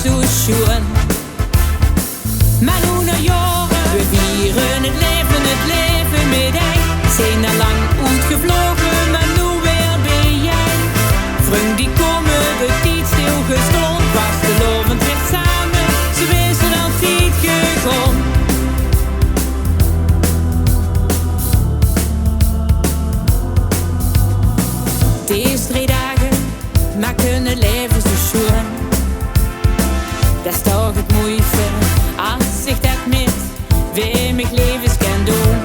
zo schoon. Maar Noe Nao Jaore, we vieren het leven met hij. Zijn al lang uitgevlogen, maar nu weer ben jij. Vriend die komen, we tijd stilgestond. Vastelaovend weer samen, ze wisten altijd gegaan. Deze 3 dagen maken het leven zo schoon. Dat is toch het mooiste, als ik dat met wem ik levens kan doen.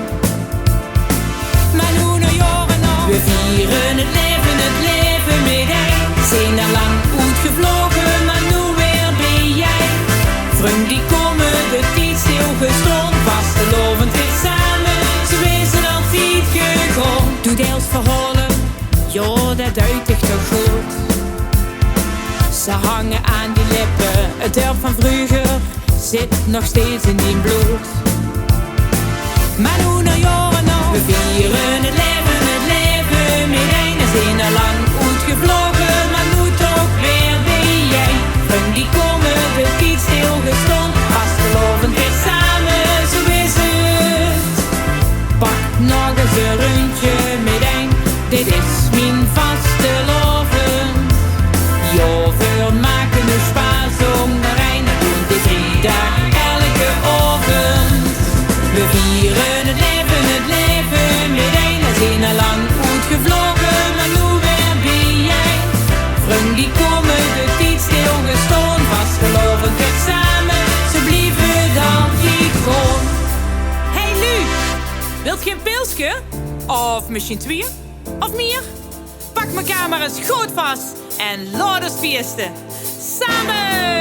Maar Noe Nao Jaore nog, we vieren het leven met hij. Zijn al lang uitgevlogen, maar nu weer ben jij. Vriend die komen, de tijd stilgestond. Vastelaovend weer samen, ze wezen altijd gegaan. Doe deels verhalen, ja, dat duidt ik toch goed. Ze hangen aan die lippen, het dorp van vroeger zit nog steeds in die bloed. Maar Noe Nao Jaore nog, we vieren het leven met hij. We zijn al lang uitgevlogen, maar nu toch weer ben jij. Vriend die komen, de tijd stilgestond. Vastelaovend weer samen, zo is het. Pak nog eens een rondje met hij. Dit is mijn Vastelaovend. Jo, we maken een spaarzong naar Rijn. Dat doen dit 3 dagen elke avond. We vieren het leven met hij. We zijn al lang uitgevlogen, maar nu weer ben jij. Vriend die komen, de tijd stilgestond. Vastelaovend weer samen, ze blijven dan niet gewoon. Hey Lu, wilt je een pilsje? Of misschien 2? Of meer? Pak mijn camera eens goed vast en laat ons feesten. Samen!